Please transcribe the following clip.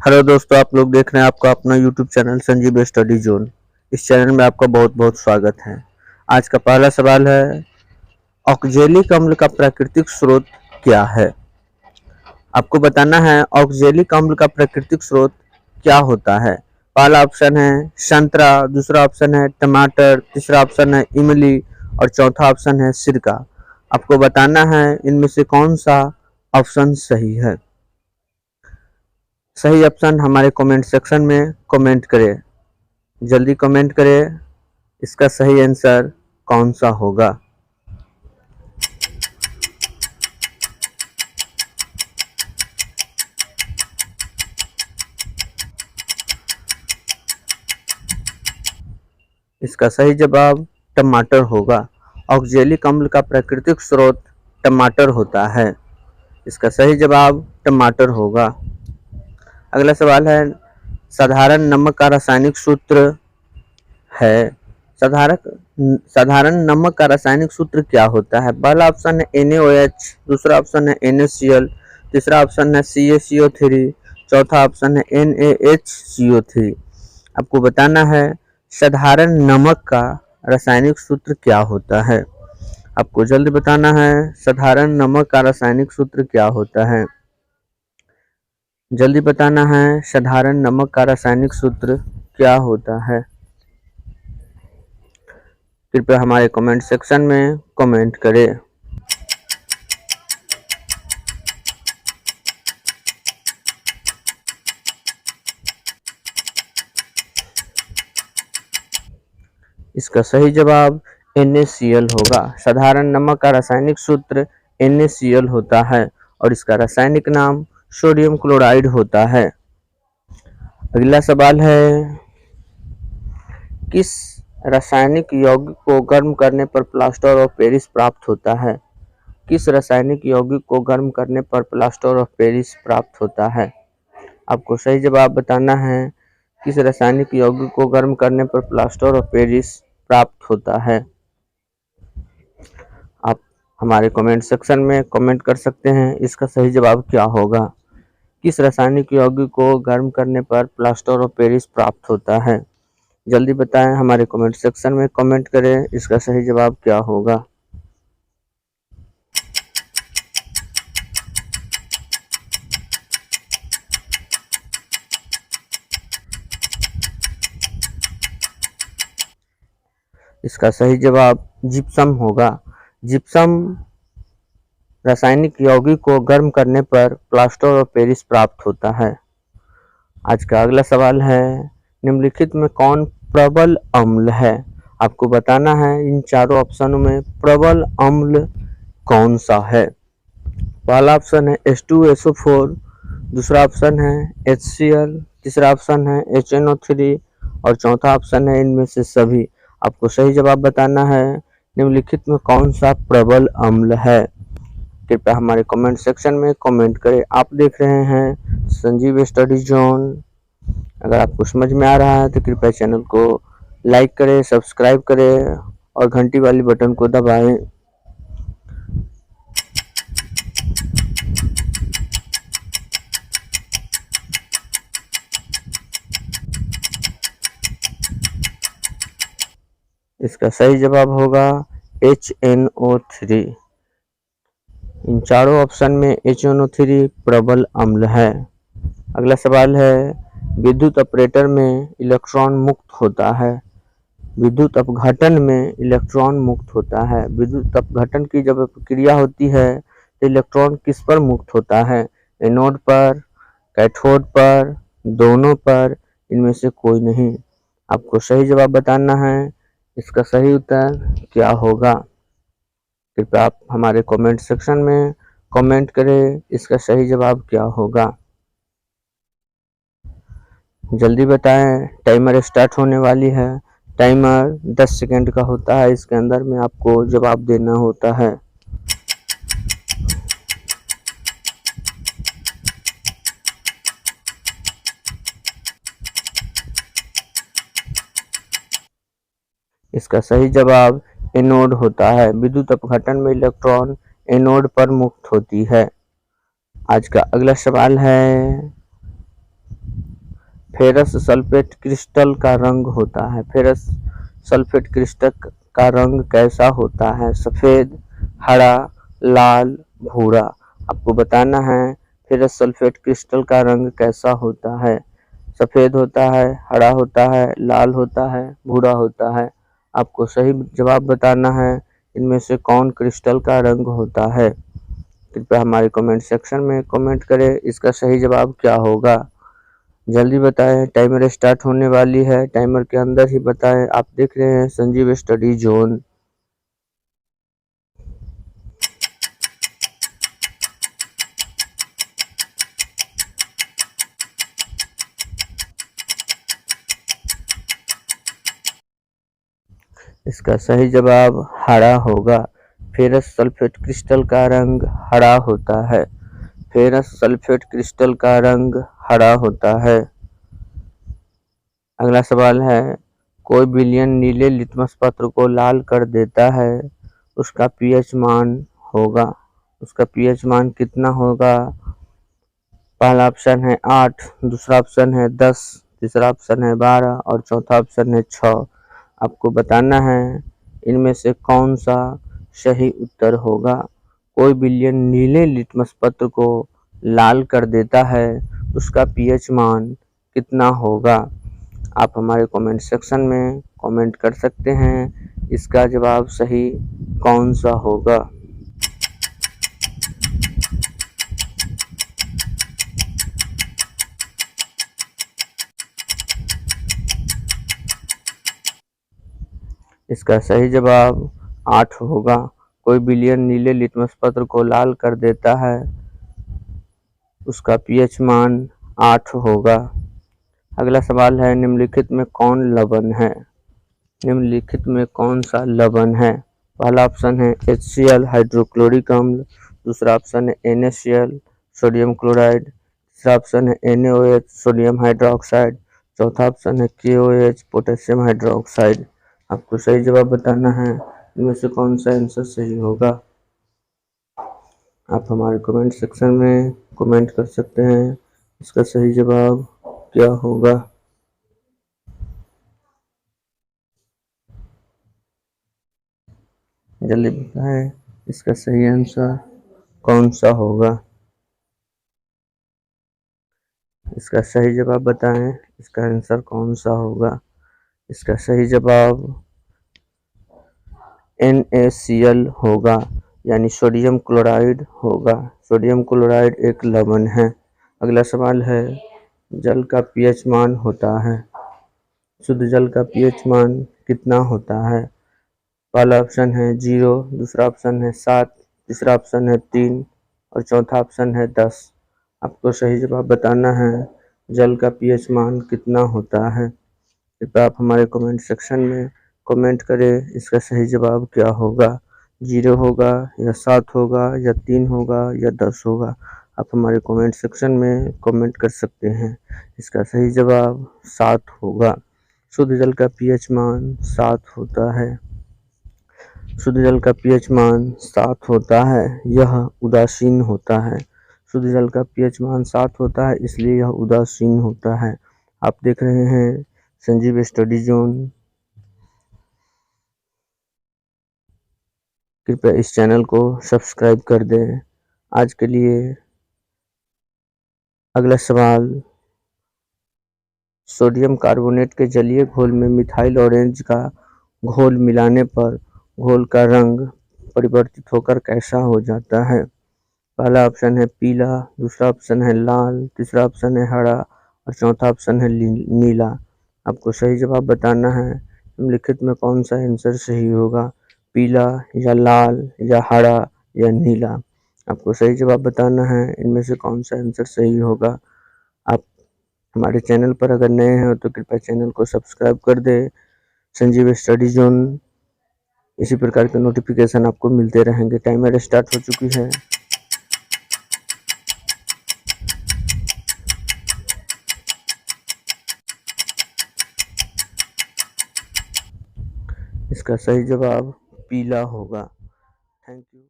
Hello दोस्तों, आप लोग देख रहे हैं आपका अपना YouTube channel Sanjeev study zone. इस चैनल में आपका बहुत बहुत स्वागत है। आज का पहला सवाल है, ऑक्जेलिक अम्ल का प्राकृतिक स्रोत क्या है? आपको बताना है ऑक्जेलिक अम्ल का प्राकृतिक स्रोत क्या होता है। पहला ऑप्शन है संतरा, दूसरा ऑप्शन है टमाटर, तीसरा ऑप्शन है इमली और चौथा ऑप्शन है सिरका। आपको बताना है इनमें से कौन सा ऑप्शन सही है। सही ऑप्शन हमारे कमेंट सेक्शन में कमेंट करें। जल्दी कमेंट करें, इसका सही आंसर कौन सा होगा। इसका सही जवाब टमाटर होगा। ऑक्जेलिक अम्ल का प्राकृतिक स्रोत टमाटर होता है। इसका सही जवाब टमाटर होगा। अगला सवाल है, साधारण नमक का रासायनिक सूत्र है। साधारण नमक का रासायनिक सूत्र क्या होता है। पहला ऑप्शन है NaOH, दूसरा ऑप्शन है NaCl, तीसरा ऑप्शन है CaCO3, चौथा ऑप्शन है NaHCO3। आपको बताना है साधारण नमक का रासायनिक सूत्र क्या होता है। आपको जल्दी बताना है साधारण नमक का रासायनिक सूत्र क्या होता है। जल्दी बताना है साधारण नमक का रासायनिक सूत्र क्या होता है। कृपया हमारे कमेंट सेक्शन में कमेंट करें। इसका सही जवाब NaCl होगा। साधारण नमक का रासायनिक सूत्र NaCl होता है और इसका रासायनिक नाम सोडियम क्लोराइड होता है। अगला सवाल है, किस रासायनिक यौगिक को गर्म करने पर प्लास्टर ऑफ पेरिस प्राप्त होता है। किस रासायनिक यौगिक को गर्म करने पर प्लास्टर ऑफ पेरिस प्राप्त होता है। आपको सही जवाब बताना है किस रासायनिक यौगिक को गर्म करने पर प्लास्टर ऑफ पेरिस प्राप्त होता है। आप हमारे कमेंट सेक्शन में कमेंट कर सकते हैं इसका सही जवाब क्या होगा। किस रासायनिक यौगिक को गर्म करने पर प्लास्टर ऑफ पेरिस प्राप्त होता है। जल्दी बताएं, हमारे कमेंट सेक्शन में कमेंट करें, इसका सही जवाब क्या होगा। इसका सही जवाब जिप्सम होगा। जिप्सम रासायनिक यौगिक को गर्म करने पर प्लास्टर ऑफ पेरिस प्राप्त होता है। आज का अगला सवाल है, निम्नलिखित में कौन प्रबल अम्ल है। आपको बताना है इन चारों ऑप्शनों में प्रबल अम्ल कौन सा है। पहला ऑप्शन है H2SO4, दूसरा ऑप्शन है HCl, तीसरा ऑप्शन है HNO3 और चौथा ऑप्शन है इनमें से सभी। आपको सही जवाब बताना है निम्नलिखित में कौन सा प्रबल अम्ल है। कृपया हमारे कमेंट सेक्शन में कमेंट करें। आप देख रहे हैं संजीव स्टडी जोन। अगर आपको समझ में आ रहा है तो कृपया चैनल को लाइक करें, सब्सक्राइब करें और घंटी वाली बटन को दबाएं। इसका सही जवाब होगा HNO3। इन चारों ऑप्शन में HNO3 प्रबल अम्ल है। अगला सवाल है, विद्युत अपरेटर में इलेक्ट्रॉन मुक्त होता है। विद्युत अपघटन में इलेक्ट्रॉन मुक्त होता है। विद्युत अपघटन की जब क्रिया होती है तो इलेक्ट्रॉन किस पर मुक्त होता है। एनोड पर, कैथोड पर, दोनों पर, इनमें से कोई नहीं। आपको सही जवाब बताना है इसका सही उत्तर क्या होगा। कृपया आप हमारे कमेंट सेक्शन में कमेंट करें, इसका सही जवाब क्या होगा। जल्दी बताएं, टाइमर स्टार्ट होने वाली है। टाइमर 10 सेकंड का होता है, इसके अंदर में आपको जवाब देना होता है। इसका सही जवाब एनोड होता है। विद्युत अपघटन में इलेक्ट्रॉन एनोड पर मुक्त होती है। आज का अगला सवाल है, फेरस सल्फेट क्रिस्टल का रंग होता है। फेरस सल्फेट क्रिस्टल का रंग कैसा होता है? सफेद, हरा, लाल, भूरा। आपको बताना है फेरस सल्फेट क्रिस्टल का रंग कैसा होता है। सफेद होता है, हरा होता है, लाल होता है, भूरा होता है। आपको सही जवाब बताना है इनमें से कौन क्रिस्टल का रंग होता है। कृपया हमारे कमेंट सेक्शन में कमेंट करें इसका सही जवाब क्या होगा। जल्दी बताएं, टाइमर स्टार्ट होने वाली है। टाइमर के अंदर ही बताएं। आप देख रहे हैं संजीव स्टडी जोन। इसका सही जवाब हरा होगा। फेरस सल्फेट क्रिस्टल का रंग हरा होता है। फेरस सल्फेट क्रिस्टल का रंग हरा होता है। अगला सवाल है, कोई विलयन नीले लिटमस पत्र को लाल कर देता है, उसका पीएच मान होगा। उसका पीएच मान कितना होगा? पहला ऑप्शन है 8, दूसरा ऑप्शन है 10, तीसरा ऑप्शन है 12 और चौथा ऑप्शन है 6। आपको बताना है इनमें से कौन सा सही उत्तर होगा। कोई विलयन नीले लिटमस पत्र को लाल कर देता है, उसका पीएच मान कितना होगा? आप हमारे कमेंट सेक्शन में कमेंट कर सकते हैं इसका जवाब सही कौन सा होगा। इसका सही जवाब 8 होगा। कोई विलयन नीले लिटमस पत्र को लाल कर देता है, उसका पीएच मान 8 होगा। अगला सवाल है, निम्नलिखित में कौन लवण है? निम्नलिखित में कौन सा लवण है? पहला ऑप्शन है HCl हाइड्रोक्लोरिक अम्ल, दूसरा ऑप्शन है NaCl सोडियम क्लोराइड, तीसरा ऑप्शन है NaOH सोडियम हाइड्रोक्साइड, चौथा ऑप्शन है KOH पोटेशियम हाइड्रोक्साइड। आपको सही जवाब बताना है इनमें से कौन सा आंसर सही होगा। आप हमारे कमेंट सेक्शन में कमेंट कर सकते हैं इसका सही जवाब क्या होगा। जल्दी बताएं इसका सही आंसर कौन सा होगा। इसका सही जवाब बताएं इसका आंसर कौन सा होगा। इसका सही जवाब NaCl होगा, यानी सोडियम क्लोराइड होगा। सोडियम क्लोराइड एक लवण है। अगला सवाल है, जल का पीएच मान होता है। शुद्ध जल का पीएच मान कितना होता है? पहला ऑप्शन है 0, दूसरा ऑप्शन है 7, तीसरा ऑप्शन है 3 और चौथा ऑप्शन है 10। आपको सही जवाब बताना है जल का पीएच मान कितना होता है। कृपया आप हमारे कमेंट सेक्शन में कमेंट करें इसका सही जवाब क्या होगा। 0 होगा या 7 होगा या 3 होगा या 10 होगा। आप हमारे कमेंट सेक्शन में कमेंट कर सकते हैं इसका सही जवाब 7 होगा। शुद्ध जल का पीएच मान 7 होता है। शुद्ध जल का पीएच मान 7 होता है, यह उदासीन होता है। शुद्ध जल का पीएच मान 7 होता है इसलिए यह उदासीन होता है। आप देख रहे हैं संजीव स्टडी जोन। कृपया इस चैनल को सब्सक्राइब कर दें। आज के लिए अगला सवाल, सोडियम कार्बोनेट के जलीय घोल में मिथाइल ऑरेंज का घोल मिलाने पर घोल का रंग परिवर्तित होकर कैसा हो जाता है? पहला ऑप्शन है पीला, दूसरा ऑप्शन है लाल, तीसरा ऑप्शन है हरा और चौथा ऑप्शन है नीला। आपको सही जवाब बताना है निम्नलिखित में कौन सा आंसर सही होगा। पीला या लाल या हरा या नीला। आपको सही जवाब बताना है इनमें से कौन सा आंसर सही होगा। आप हमारे चैनल पर अगर नए हैं तो कृपया चैनल को सब्सक्राइब कर दें। संजीव स्टडी जोन इसी प्रकार के नोटिफिकेशन आपको मिलते रहेंगे। टाइमर स्टार्ट हो चुकी है। इसका सही जवाब पीला होगा। Thank you.